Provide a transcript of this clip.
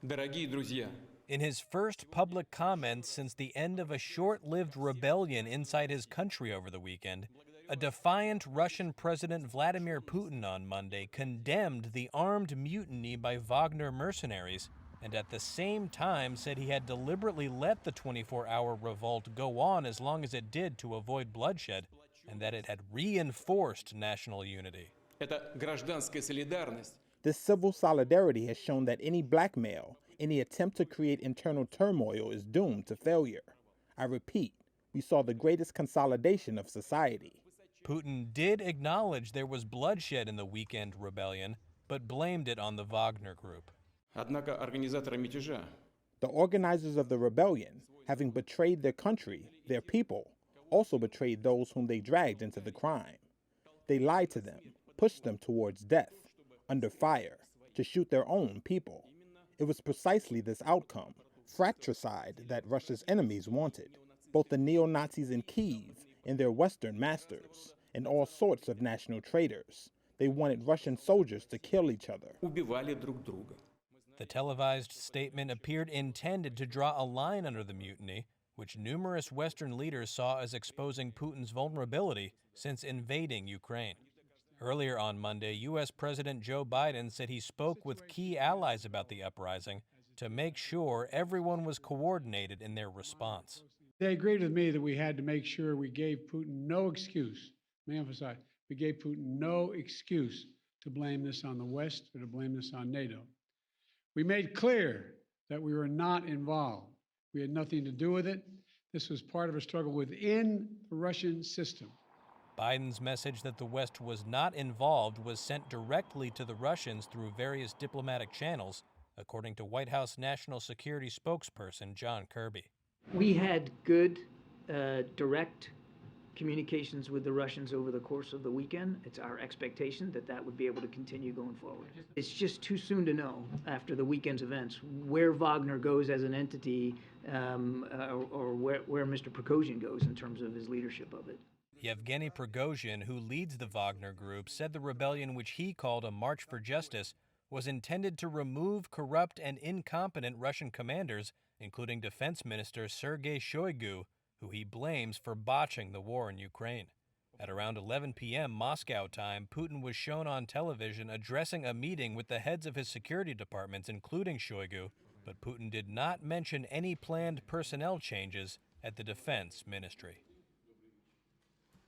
Дорогие друзья, In his first public comments since the end of a short-lived rebellion inside his country over the weekend, a defiant Russian President Vladimir Putin on Monday condemned the armed mutiny by Wagner mercenaries and at the same time said he had deliberately let the 24-hour revolt go on as long as it did to avoid bloodshed and that it had reinforced national unity. это гражданская солидарность. This civil solidarity has shown that any blackmail, any attempt to create internal turmoil is doomed to failure. I repeat, we saw the greatest consolidation of society. Putin did acknowledge there was bloodshed in the weekend rebellion, but blamed it on the Wagner group. Однако организаторы мятежа The organizers of the rebellion, having betrayed their country, their people, also betrayed those whom they dragged into the crime. They lied to them, pushed them towards death, under fire, to shoot their own people. It was precisely this outcome, fratricide, that Russia's enemies wanted, both the neo-Nazis in Kyiv and their Western masters, and all sorts of national traitors. They wanted Russian soldiers to kill each other. убивали друг друга. The televised statement appeared intended to draw a line under the mutiny, which numerous Western leaders saw as exposing Putin's vulnerability since invading Ukraine. Earlier on Monday, U.S. President Joe Biden said he spoke with key allies about the uprising to make sure everyone was coordinated in their response. They agreed with me that we had to make sure we gave Putin no excuse. Let me emphasize, we gave Putin no excuse to blame this on the West or to blame this on NATO. We made clear that we were not involved. We had nothing to do with it. This was part of a struggle within the Russian system. Biden's message that the West was not involved was sent directly to the Russians through various diplomatic channels, according to White House National Security spokesperson John Kirby. We had good, direct communications with the Russians over the course of the weekend. It's our expectation that that would be able to continue going forward. It's just too soon to know, after the weekend's events, where Wagner goes as an entity or where Mr. Prigozhin goes in terms of his leadership of it. Yevgeny Prigozhin, who leads the Wagner group, said the rebellion, which he called a march for justice, was intended to remove corrupt and incompetent Russian commanders, including Defense Minister Sergei Shoigu, who he blames for botching the war in Ukraine. At around 11 p.m. Moscow time, Putin was shown on television addressing a meeting with the heads of his security departments, including Shoigu, but Putin did not mention any planned personnel changes at the defense ministry.